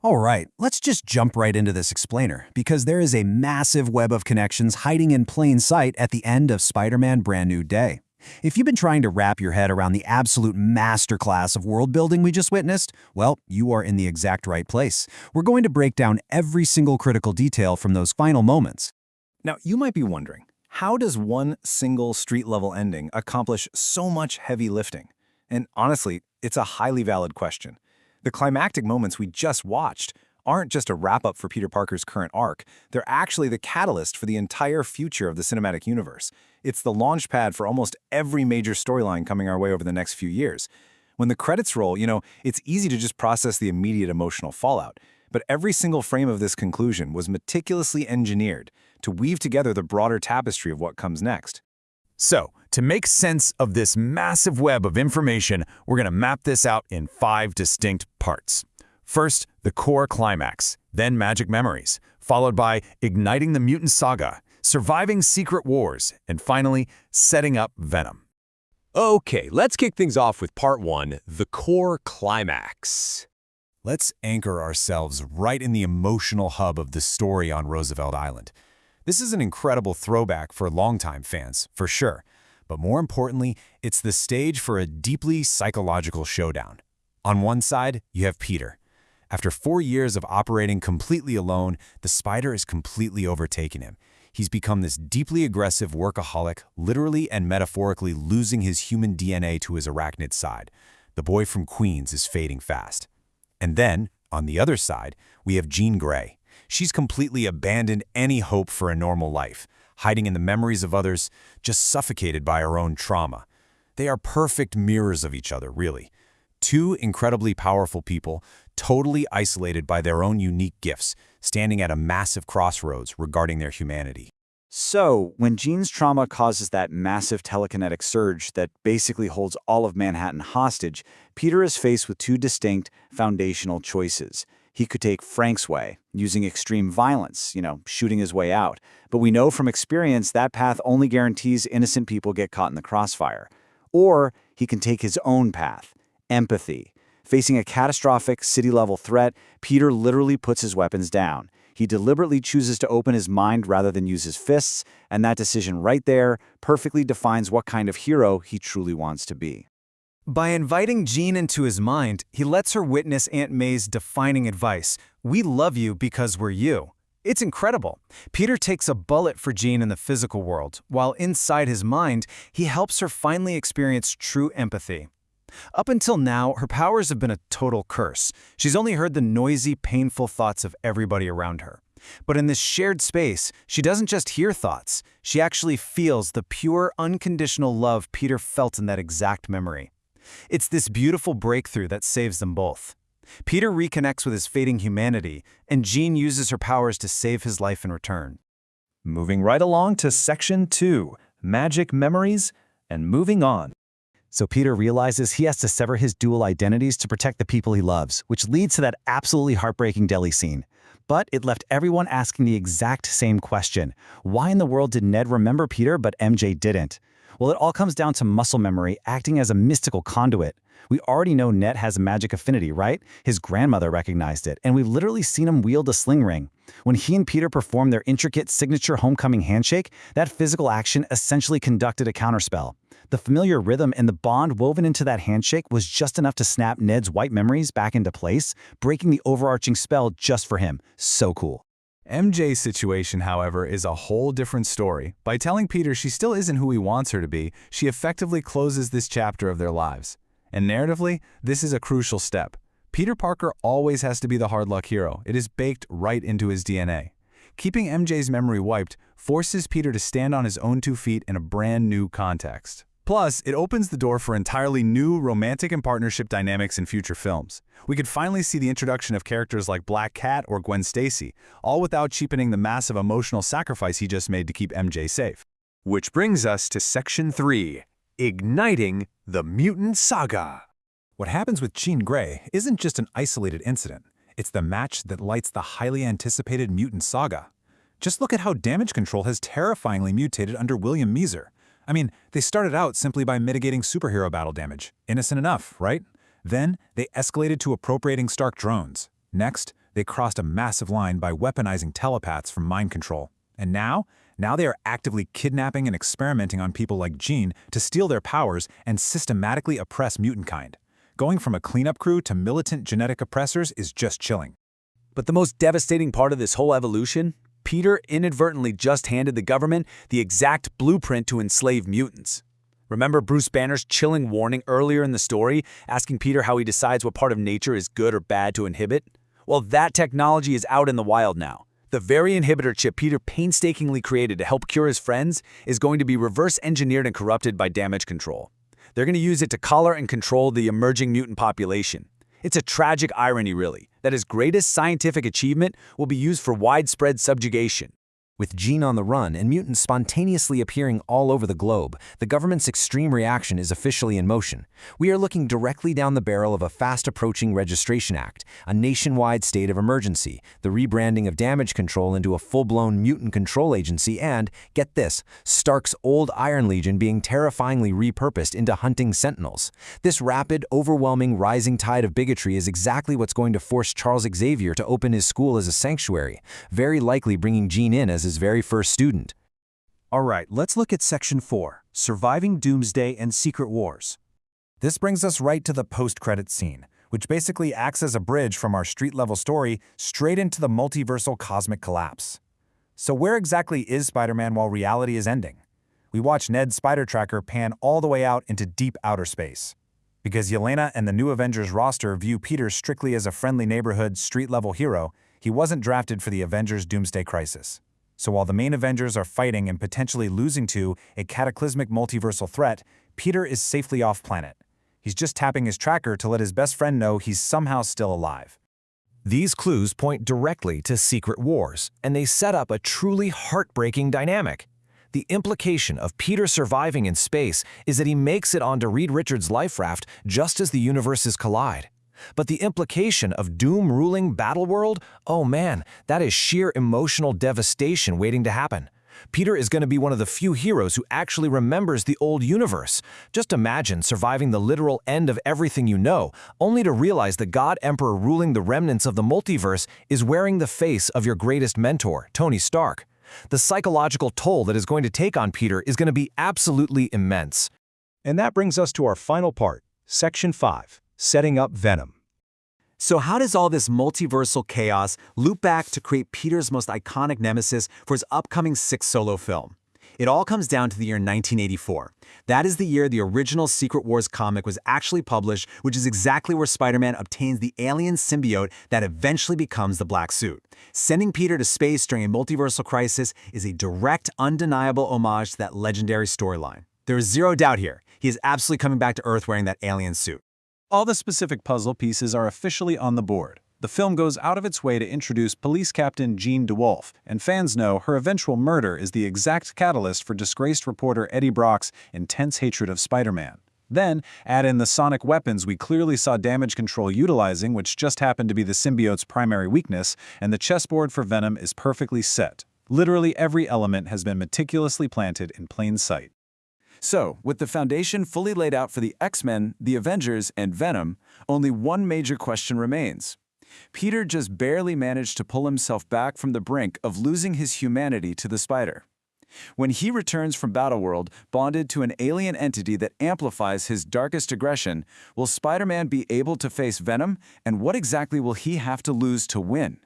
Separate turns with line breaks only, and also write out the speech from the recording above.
All right, let's just jump right into this explainer, because there is a massive web of connections hiding in plain sight at the end of Spider-Man Brand New Day. If you've been trying to wrap your head around the absolute masterclass of world building we just witnessed, well, you are in the exact right place. We're going to break down every single critical detail from those final moments.
Now, you might be wondering, how does one single street-level ending accomplish so much heavy lifting? And honestly, it's a highly valid question. The climactic moments we just watched aren't just a wrap-up for Peter Parker's current arc, they're actually the catalyst for the entire future of the cinematic universe. It's the launchpad for almost every major storyline coming our way over the next few years. When the credits roll, it's easy to just process the immediate emotional fallout. But every single frame of this conclusion was meticulously engineered to weave together the broader tapestry of what comes next.
So, to make sense of this massive web of information, we're going to map this out in 5 distinct parts. First, the core climax, then Magic Memories, followed by igniting the mutant saga, surviving Secret Wars, and finally, setting up Venom.
Okay, let's kick things off with part 1, the core climax.
Let's anchor ourselves right in the emotional hub of the story on Roosevelt Island. This is an incredible throwback for longtime fans, for sure. But more importantly, it's the stage for a deeply psychological showdown. On one side, you have Peter. After 4 years of operating completely alone, the Spider has completely overtaken him. He's become this deeply aggressive workaholic, literally and metaphorically losing his human DNA to his arachnid side. The boy from Queens is fading fast. And then, on the other side, we have Jean Grey. She's completely abandoned any hope for a normal life, hiding in the memories of others, just suffocated by her own trauma. They are perfect mirrors of each other, really. Two incredibly powerful people, totally isolated by their own unique gifts, standing at a massive crossroads regarding their humanity.
So, when Jean's trauma causes that massive telekinetic surge that basically holds all of Manhattan hostage, Peter is faced with two distinct, foundational choices. He could take Frank's way, using extreme violence, shooting his way out. But we know from experience that path only guarantees innocent people get caught in the crossfire. Or he can take his own path, empathy. Facing a catastrophic city-level threat, Peter literally puts his weapons down. He deliberately chooses to open his mind rather than use his fists, and that decision right there perfectly defines what kind of hero he truly wants to be.
By inviting Jean into his mind, he lets her witness Aunt May's defining advice, "We love you because we're you." It's incredible. Peter takes a bullet for Jean in the physical world, while inside his mind, he helps her finally experience true empathy. Up until now, her powers have been a total curse. She's only heard the noisy, painful thoughts of everybody around her. But in this shared space, she doesn't just hear thoughts. She actually feels the pure, unconditional love Peter felt in that exact memory. It's this beautiful breakthrough that saves them both. Peter reconnects with his fading humanity, and Jean uses her powers to save his life in return.
Moving right along to Section 2, Magic Memories, and moving on.
So Peter realizes he has to sever his dual identities to protect the people he loves, which leads to that absolutely heartbreaking deli scene. But it left everyone asking the exact same question. Why in the world did Ned remember Peter but MJ didn't? Well, it all comes down to muscle memory acting as a mystical conduit. We already know Ned has a magic affinity, right? His grandmother recognized it, and we've literally seen him wield a sling ring. When he and Peter performed their intricate signature homecoming handshake, that physical action essentially conducted a counterspell. The familiar rhythm and the bond woven into that handshake was just enough to snap Ned's white memories back into place, breaking the overarching spell just for him. So cool.
MJ's situation, however, is a whole different story. By telling Peter she still isn't who he wants her to be, she effectively closes this chapter of their lives. And narratively, this is a crucial step. Peter Parker always has to be the hard luck hero. It is baked right into his DNA. Keeping MJ's memory wiped forces Peter to stand on his own 2 feet in a brand new context. Plus, it opens the door for entirely new romantic and partnership dynamics in future films. We could finally see the introduction of characters like Black Cat or Gwen Stacy, all without cheapening the massive emotional sacrifice he just made to keep MJ safe.
Which brings us to Section 3, Igniting the Mutant Saga.
What happens with Jean Grey isn't just an isolated incident. It's the match that lights the highly anticipated mutant saga. Just look at how damage control has terrifyingly mutated under William Meeser. I mean, they started out simply by mitigating superhero battle damage. Innocent enough, right? Then, they escalated to appropriating Stark drones. Next, They crossed a massive line by weaponizing telepaths from mind control. And now they are actively kidnapping and experimenting on people like Jean to steal their powers and systematically oppress mutant kind. Going from a cleanup crew to militant genetic oppressors is just chilling.
But the most devastating part of this whole evolution? Peter inadvertently just handed the government the exact blueprint to enslave mutants. Remember Bruce Banner's chilling warning earlier in the story, asking Peter how he decides what part of nature is good or bad to inhibit? Well, that technology is out in the wild now. The very inhibitor chip Peter painstakingly created to help cure his friends is going to be reverse engineered and corrupted by damage control. They're going to use it to collar and control the emerging mutant population. It's a tragic irony, really, that his greatest scientific achievement will be used for widespread subjugation.
With Jean on the run and mutants spontaneously appearing all over the globe, the government's extreme reaction is officially in motion. We are looking directly down the barrel of a fast-approaching Registration Act, a nationwide state of emergency, the rebranding of damage control into a full-blown mutant control agency, and, get this, Stark's old Iron Legion being terrifyingly repurposed into hunting sentinels. This rapid, overwhelming, rising tide of bigotry is exactly what's going to force Charles Xavier to open his school as a sanctuary, very likely bringing Jean in as his very first student.
All right, let's look at Section 4, Surviving Doomsday and Secret Wars. This brings us right to the post-credit scene, which basically acts as a bridge from our street-level story straight into the multiversal cosmic collapse. So where exactly is Spider-Man while reality is ending? We watch Ned's spider tracker pan all the way out into deep outer space. Because Yelena and the New Avengers roster view Peter strictly as a friendly neighborhood, street-level hero, he wasn't drafted for the Avengers Doomsday Crisis. So while the main Avengers are fighting and potentially losing to a cataclysmic multiversal threat, Peter is safely off-planet. He's just tapping his tracker to let his best friend know he's somehow still alive.
These clues point directly to Secret Wars, and they set up a truly heartbreaking dynamic. The implication of Peter surviving in space is that he makes it onto Reed Richards' life raft just as the universes collide. But the implication of Doom ruling Battleworld? Oh man, that is sheer emotional devastation waiting to happen. Peter is going to be one of the few heroes who actually remembers the old universe. Just imagine surviving the literal end of everything you know, only to realize the God Emperor ruling the remnants of the multiverse is wearing the face of your greatest mentor, Tony Stark. The psychological toll that is going to take on Peter is going to be absolutely immense.
And that brings us to our final part, Section 5, Setting Up Venom.
So how does all this multiversal chaos loop back to create Peter's most iconic nemesis for his upcoming sixth solo film? It all comes down to the year 1984. That is the year the original Secret Wars comic was actually published, which is exactly where Spider-Man obtains the alien symbiote that eventually becomes the Black Suit. Sending Peter to space during a multiversal crisis is a direct, undeniable homage to that legendary storyline. There is zero doubt here. He is absolutely coming back to Earth wearing that alien suit.
All the specific puzzle pieces are officially on the board. The film goes out of its way to introduce Police Captain Jean DeWolf, and fans know her eventual murder is the exact catalyst for disgraced reporter Eddie Brock's intense hatred of Spider-Man. Then, add in the sonic weapons we clearly saw Damage Control utilizing, which just happened to be the symbiote's primary weakness, and the chessboard for Venom is perfectly set. Literally every element has been meticulously planted in plain sight.
So, with the foundation fully laid out for the X-Men, the Avengers, and Venom, only one major question remains. Peter just barely managed to pull himself back from the brink of losing his humanity to the Spider. When he returns from Battleworld, bonded to an alien entity that amplifies his darkest aggression, will Spider-Man be able to face Venom, and what exactly will he have to lose to win?